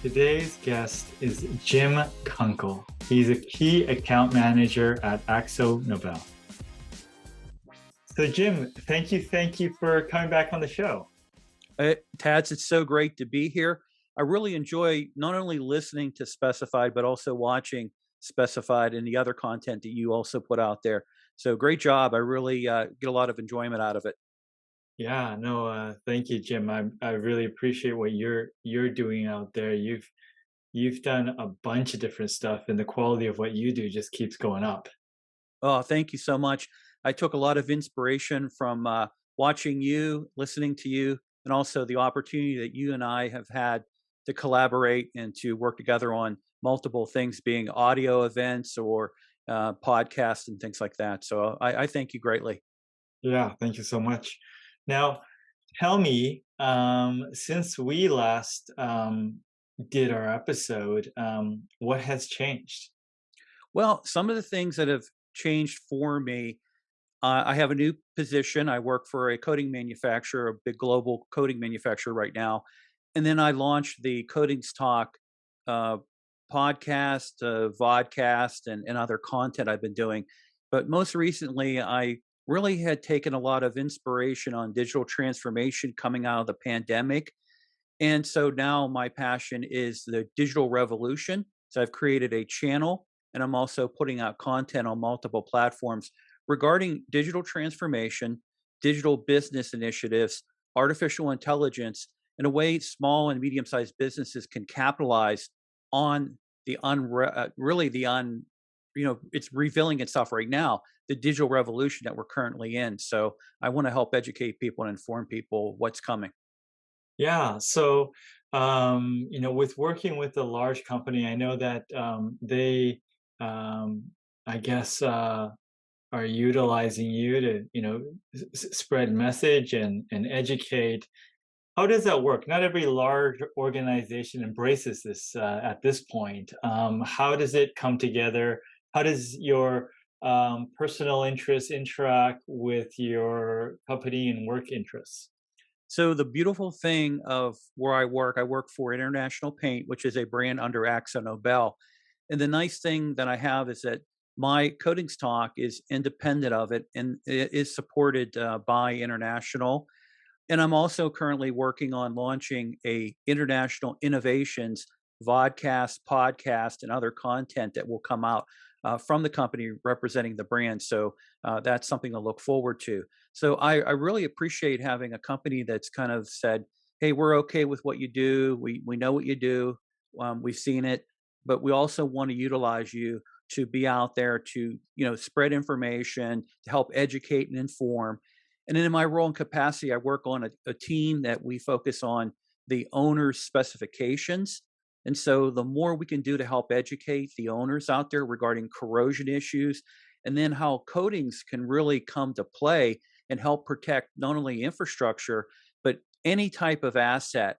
Today's guest is Jim Kunkle. He's a key account manager at AkzoNobel. So Jim, thank you for coming back on the show. Tats, it's so great to be here. I really enjoy not only listening to Specified, but also watching Specified and the other content that you also put out there. So great job. I really get a lot of enjoyment out of it. Yeah, no, thank you, Jim. I really appreciate what you're doing out there. You've done a bunch of different stuff, and the quality of what you do just keeps going up. Oh, thank you so much. I took a lot of inspiration from watching you, listening to you, and also the opportunity that you and I have had to collaborate and to work together on multiple things, being audio events or podcasts and things like that. So I thank you greatly. Yeah, thank you so much. Now, tell me, since we last did our episode, what has changed? Well, some of the things that have changed for me, I have a new position. I work for a coating manufacturer, a big global coating manufacturer right now. And then I launched the Coatings Talk uh, podcast, vodcast, and other content I've been doing. But most recently, I really had taken a lot of inspiration on digital transformation coming out of the pandemic. And so now my passion is the digital revolution. So I've created a channel and I'm also putting out content on multiple platforms regarding digital transformation, digital business initiatives, artificial intelligence, in a way small and medium sized businesses can capitalize on really the it's revealing itself right now, the digital revolution that we're currently in. So I want to help educate people and inform people what's coming. Yeah, so with working with a large company, I know that they, I guess, are utilizing you to, spread message and educate. How does that work? Not every large organization embraces this at this point. How does it come together? How does your personal interests interact with your company and work interests? So the beautiful thing of where I work for International Paint, which is a brand under AkzoNobel. And the nice thing that I have is that my coatings talk is independent of it and it is supported by International. And I'm also currently working on launching a international innovations vodcast, podcast, and other content that will come out from the company representing the brand. So that's something to look forward to. So I really appreciate having a company that's kind of said, "Hey, we're okay with what you do. We know what you do. We've seen it, but we also want to utilize you to be out there to spread information, to help educate and inform." And then in my role and capacity, I work on a team that we focus on the owner's specifications. And so the more we can do to help educate the owners out there regarding corrosion issues, and then how coatings can really come to play and help protect not only infrastructure, but any type of asset,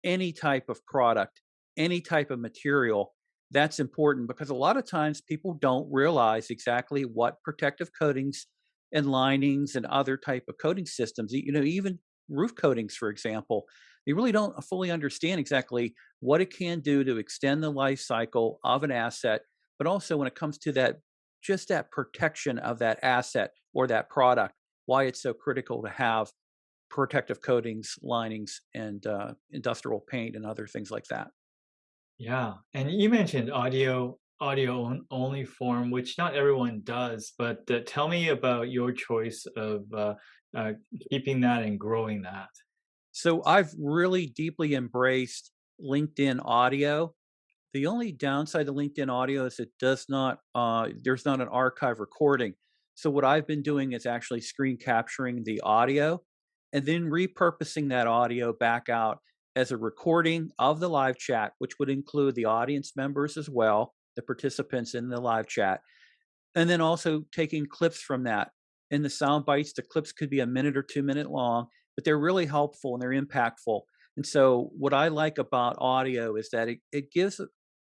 any type of product, any type of material. That's important because a lot of times people don't realize exactly what protective coatings and linings and other type of coating systems, even roof coatings, for example, they really don't fully understand exactly what it can do to extend the life cycle of an asset, but also when it comes to that, just that protection of that asset or that product, why it's so critical to have protective coatings, linings, and industrial paint and other things like that. Yeah, and you mentioned audio only form, which not everyone does, but tell me about your choice of uh, keeping that and growing that. So I've really deeply embraced LinkedIn audio. The only downside to LinkedIn audio is it does not, there's not an archive recording. So what I've been doing is actually screen capturing the audio and then repurposing that audio back out as a recording of the live chat, which would include the audience members as well, the participants in the live chat, and then also taking clips from that. In the sound bites, the clips could be a minute or 2 minute long, but they're really helpful and they're impactful. And so, what I like about audio is that it gives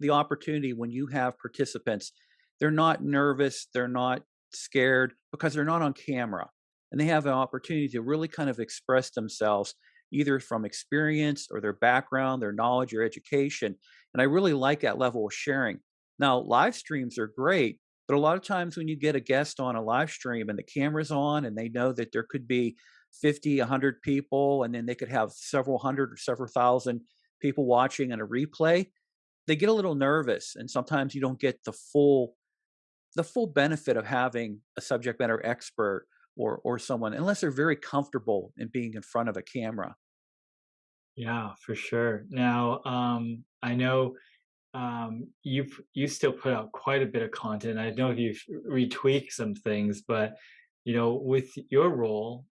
the opportunity when you have participants, they're not nervous, they're not scared because they're not on camera. And they have an opportunity to really kind of express themselves either from experience or their background, their knowledge or education. And I really like that level of sharing. Now, live streams are great, but a lot of times when you get a guest on a live stream and the camera's on and they know that there could be 50, 100 people, and then they could have several hundred or several thousand people watching in a replay, they get a little nervous. And sometimes you don't get the full benefit of having a subject matter expert or someone unless they're very comfortable in being in front of a camera. Yeah, for sure. Now, I know you still put out quite a bit of content. I know you've retweaked some things, but with your role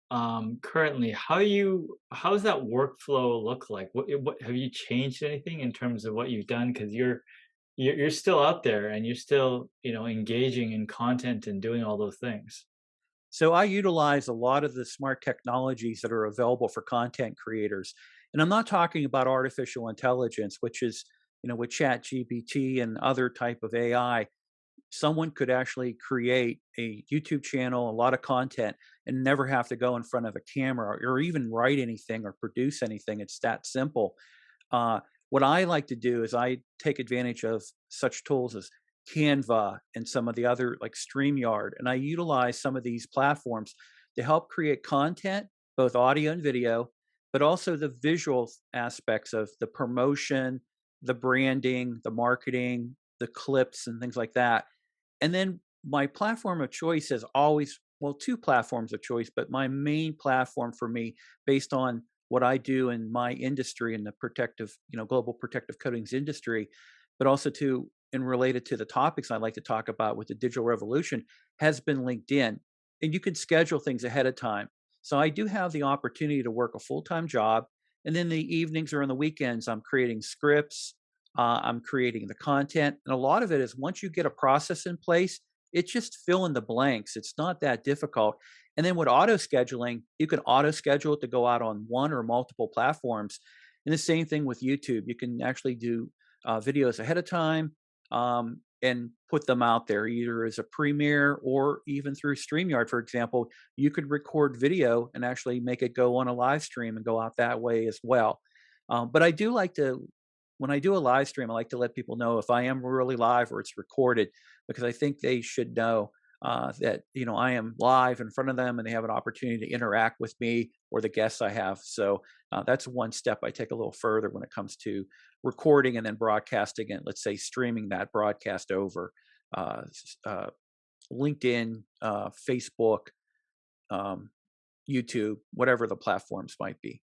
currently, how's that workflow look like? What have you changed anything in terms of what you've done? Because you're still out there and you're still engaging in content and doing all those things. So I utilize a lot of the smart technologies that are available for content creators. And I'm not talking about artificial intelligence, which is, with Chat GPT and other type of AI, someone could actually create a YouTube channel, a lot of content, and never have to go in front of a camera or even write anything or produce anything. It's that simple. Uh, what I like to do is I take advantage of such tools as Canva and some of the other like StreamYard, and I utilize some of these platforms to help create content, both audio and video, but also the visual aspects of the promotion, the branding, the marketing, the clips, and things like that. And then my platform of choice is always, well, two platforms of choice, but my main platform for me, based on what I do in my industry in the protective, global protective coatings industry, but also to and related to the topics I like to talk about with the digital revolution, has been LinkedIn. And you can schedule things ahead of time. So I do have the opportunity to work a full-time job. And then the evenings or on the weekends, I'm creating scripts, I'm creating the content. And a lot of it is once you get a process in place, it's just fill in the blanks. It's not that difficult. And then with auto scheduling, you can auto schedule it to go out on one or multiple platforms. And the same thing with YouTube. You can actually do videos ahead of time and put them out there either as a premiere or even through StreamYard, for example. You could record video and actually make it go on a live stream and go out that way as well. But I do like to, when I do a live stream, I like to let people know if I am really live or it's recorded, because I think they should know that I am live in front of them and they have an opportunity to interact with me or the guests I have. So that's one step I take a little further when it comes to recording and then broadcasting it. Let's say streaming that broadcast over uh, LinkedIn, Facebook, um, YouTube, whatever the platforms might be.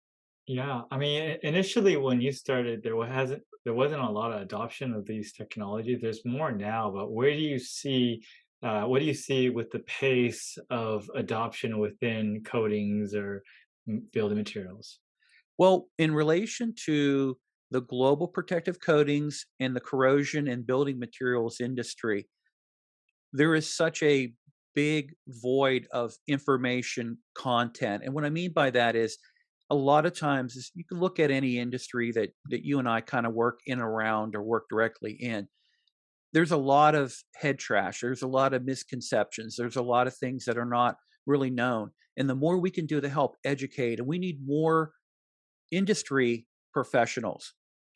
Yeah, I mean, initially when you started, there wasn't a lot of adoption of these technologies. There's more now, but what do you see with the pace of adoption within coatings or building materials? Well, in relation to the global protective coatings and the corrosion and building materials industry, there is such a big void of information content. And what I mean by that is a lot of times you can look at any industry that you and I kind of work in around or work directly in. There's a lot of head trash. There's a lot of misconceptions. There's a lot of things that are not really known. And the more we can do to help educate, and we need more industry professionals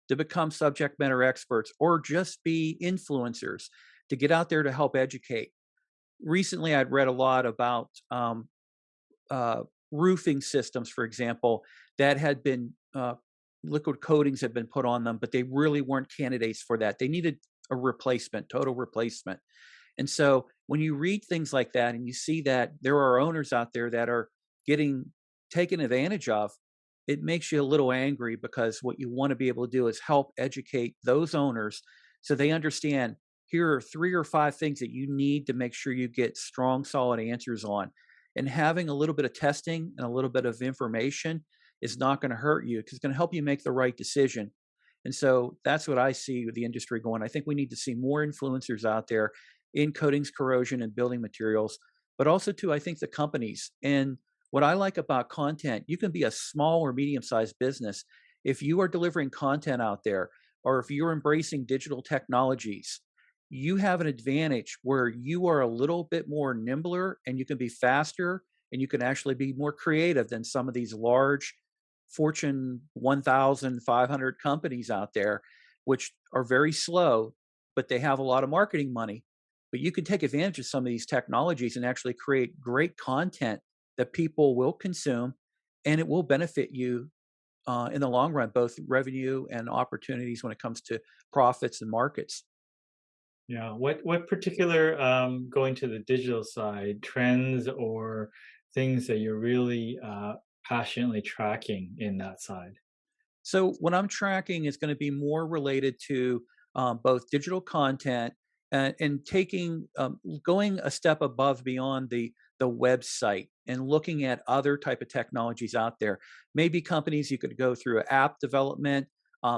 to become subject matter experts or just be influencers to get out there to help educate. Recently, I'd read a lot about uh, roofing systems, for example, that had been liquid coatings had been put on them, but they really weren't candidates for that. They needed a replacement, total replacement. And so when you read things like that and you see that there are owners out there that are getting taken advantage of, it makes you a little angry, because what you want to be able to do is help educate those owners so they understand here are 3 or 5 things that you need to make sure you get strong, solid answers on. And having a little bit of testing and a little bit of information is not going to hurt you, because it's going to help you make the right decision. And so that's what I see with the industry going. I think we need to see more influencers out there in coatings, corrosion, and building materials, but also too, I think the companies. And what I like about content, you can be a small or medium-sized business. If you are delivering content out there, or if you're embracing digital technologies, you have an advantage where you are a little bit more nimbler and you can be faster and you can actually be more creative than some of these large Fortune 1,500 companies out there, which are very slow, but they have a lot of marketing money. But you can take advantage of some of these technologies and actually create great content that people will consume, and it will benefit you in the long run, both revenue and opportunities when it comes to profits and markets. Yeah. What particular going to the digital side trends or things that you're really passionately tracking in that side? So what I'm tracking is going to be more related to both digital content and taking going a step above beyond the website and looking at other type of technologies out there. Maybe companies you could go through app development.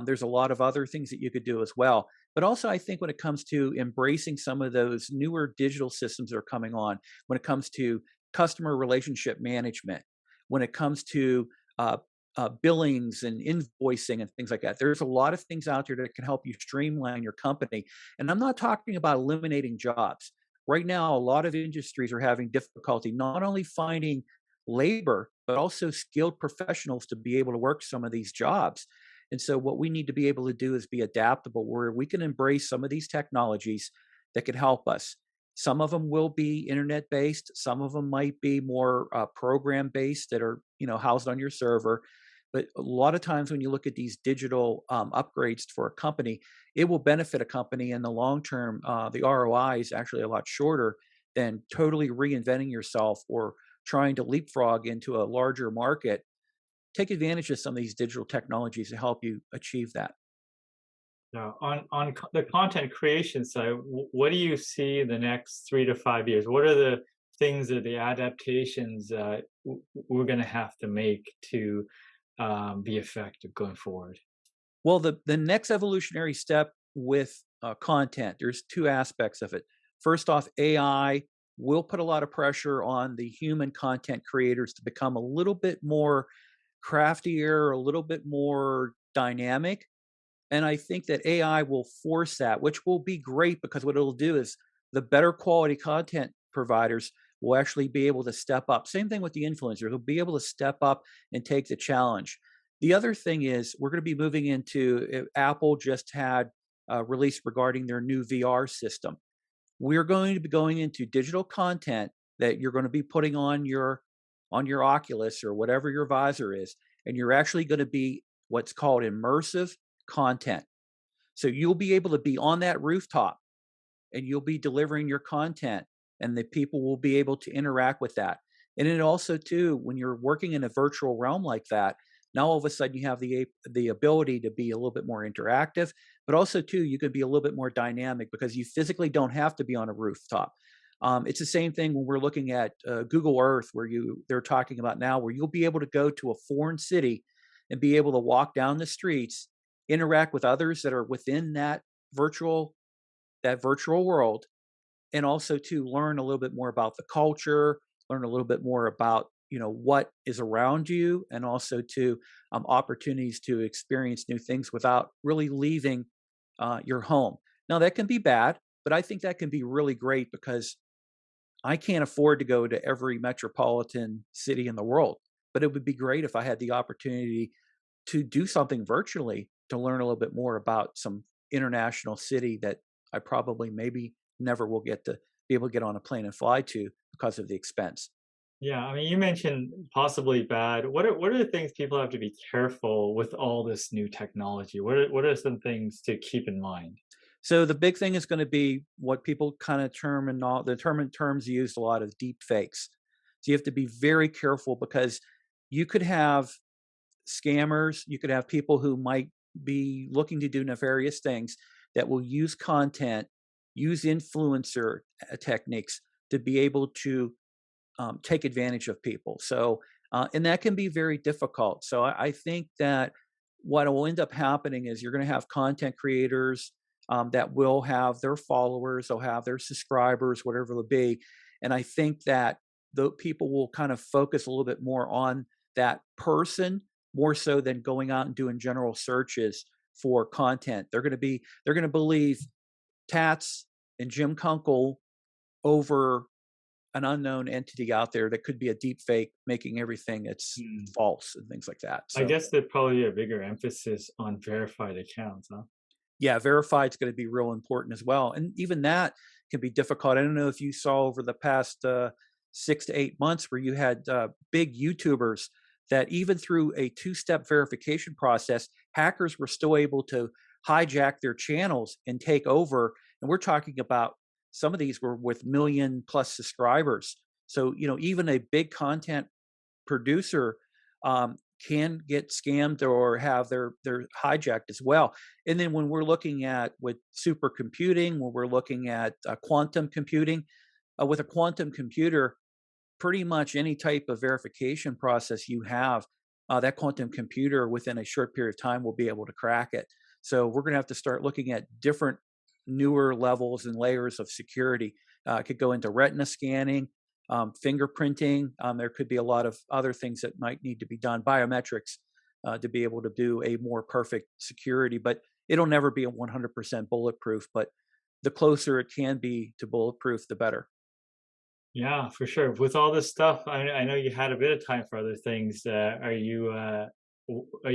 There's a lot of other things that you could do as well. But also, I think when it comes to embracing some of those newer digital systems that are coming on, when it comes to customer relationship management, when it comes to uh, billings and invoicing and things like that. There's a lot of things out there that can help you streamline your company. And I'm not talking about eliminating jobs. Right now, a lot of industries are having difficulty not only finding labor, but also skilled professionals to be able to work some of these jobs. And so, what we need to be able to do is be adaptable, where we can embrace some of these technologies that can help us. Some of them will be internet based. Some of them might be more program based that are housed on your server. But a lot of times when you look at these digital upgrades for a company, it will benefit a company in the long term. The ROI is actually a lot shorter than totally reinventing yourself or trying to leapfrog into a larger market. Take advantage of some of these digital technologies to help you achieve that. Now, the content creation side, what do you see in the next 3 to 5 years? What are the things or the adaptations we're going to have to make to be effective going forward? Well, the next evolutionary step with content, there's two aspects of it. First off, AI will put a lot of pressure on the human content creators to become a little bit more craftier, a little bit more dynamic. And I think that AI will force that, which will be great because what it'll do is the better quality content providers will actually be able to step up. Same thing with the influencers. They'll be able to step up and take the challenge. The other thing is we're going to be moving into Apple just had released regarding their new VR system. We're going to be going into digital content that you're going to be putting on your Oculus or whatever your visor is, and you're actually going to be what's called immersive content. So you'll be able to be on that rooftop and you'll be delivering your content and the people will be able to interact with that. And it also too, when you're working in a virtual realm like that, now all of a sudden you have the ability to be a little bit more interactive, but also too you can be a little bit more dynamic because you physically don't have to be on a rooftop. It's the same thing when we're looking at Google Earth, where they're talking about now, where you'll be able to go to a foreign city and be able to walk down the streets, interact with others that are within virtual that virtual world, and also to learn a little bit more about the culture, learn a little bit more about what is around you, and also to opportunities to experience new things without really leaving your home. Now that can be bad, but I think that can be really great because I can't afford to go to every metropolitan city in the world. But it would be great if I had the opportunity to do something virtually to learn a little bit more about some international city that I probably maybe never will get to be able to get on a plane and fly to because of the expense. Yeah, I mean, you mentioned possibly bad. What are the things people have to be careful with all this new technology? What are some things to keep in mind? So the big thing is going to be what people kind of term and all the terms used a lot of deep fakes. So you have to be very careful because you could have scammers, you could have people who might be looking to do nefarious things that will use content, use influencer techniques to be able to take advantage of people. So, and that can be very difficult. So, I think that what will end up happening is you're going to have content creators that will have their followers, they'll have their subscribers, whatever it'll be. And I think that the people will kind of focus a little bit more on that person more so than going out and doing general searches for content. They're going to believe Tats and Jim Kunkle over an unknown entity out there that could be a deep fake making everything it's Hmm. false and things like that. I So guess there'd probably be a bigger emphasis on verified accounts, huh? Yeah, verified is going to be real important as well. And even that can be difficult. I don't know if you saw over the past 6 to 8 months where you had big YouTubers that even through a two-step verification process, hackers were still able to hijack their channels and take over. And we're talking about some of these were with million plus subscribers. So, even a big content producer um, can get scammed or have their hijacked as well. And then when we're looking at with supercomputing, when we're looking at quantum computing, with a quantum computer, pretty much any type of verification process you have, that quantum computer within a short period of time will be able to crack it. So we're going to have to start looking at different newer levels and layers of security. It could go into retina scanning, fingerprinting. There could be a lot of other things that might need to be done, biometrics, to be able to do a more perfect security. But it'll never be a 100% bulletproof. But the closer it can be to bulletproof, the better. Yeah, for sure. With all this stuff, I know you had a bit of time for other things. Are you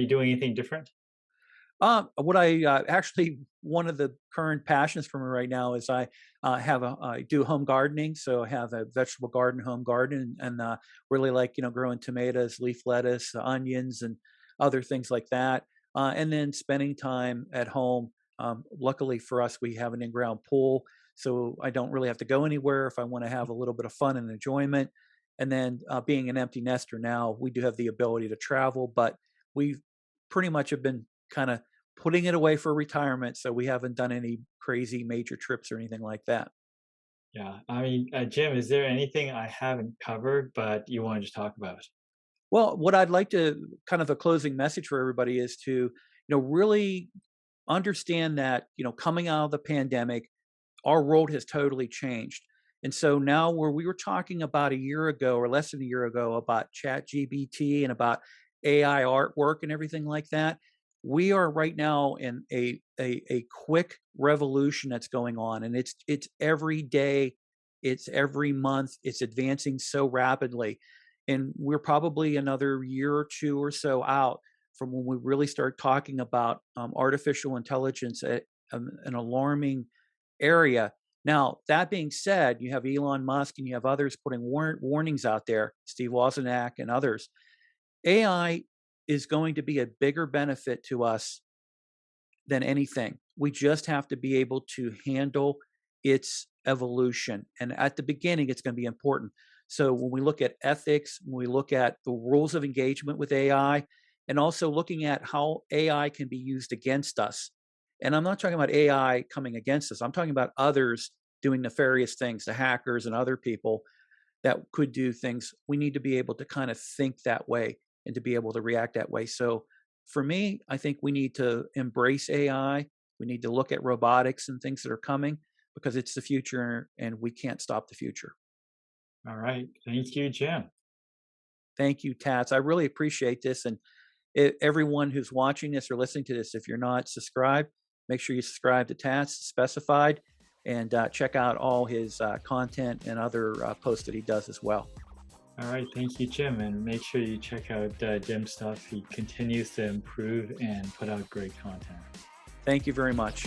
doing anything different? What I actually one of the current passions for me right now is I do home gardening, so I have a vegetable garden, home garden, and really like growing tomatoes, leaf lettuce, onions, and other things like that. And then spending time at home. Luckily for us, we have an in-ground pool, so I don't really have to go anywhere if I want to have a little bit of fun and enjoyment. And then being an empty nester now, we do have the ability to travel, but we pretty much have been kind of putting it away for retirement. So we haven't done any crazy major trips or anything like that. Yeah, I mean, Jim, is there anything I haven't covered but you wanted to talk about? Well, what I'd like to kind of a closing message for everybody is to, really understand that, coming out of the pandemic, our world has totally changed. And so now where we were talking about a year ago or less than a year ago about chat GBT and about AI artwork and everything like that, we are right now in a quick revolution that's going on. And it's every day, it's every month, it's advancing so rapidly. And we're probably another year or two or so out from when we really start talking about artificial intelligence at an alarming area. Now, that being said, you have Elon Musk and you have others putting warnings out there, Steve Wozniak and others. AI is going to be a bigger benefit to us than anything. We just have to be able to handle its evolution. And at the beginning, it's going to be important. So when we look at ethics, when we look at the rules of engagement with AI, and also looking at how AI can be used against us. And I'm not talking about AI coming against us. I'm talking about others doing nefarious things, the hackers and other people that could do things. We need to be able to kind of think that way and to be able to react that way. So for me, I think we need to embrace AI. We need to look at robotics and things that are coming because it's the future and we can't stop the future. All right. Thank you, Jim. Thank you, Tats. I really appreciate this. And everyone who's watching this or listening to this, if you're not subscribed, make sure you subscribe to Tats Specified and check out all his content and other posts that he does as well. All right. Thank you, Jim. And make sure you check out Jim's stuff. He continues to improve and put out great content. Thank you very much.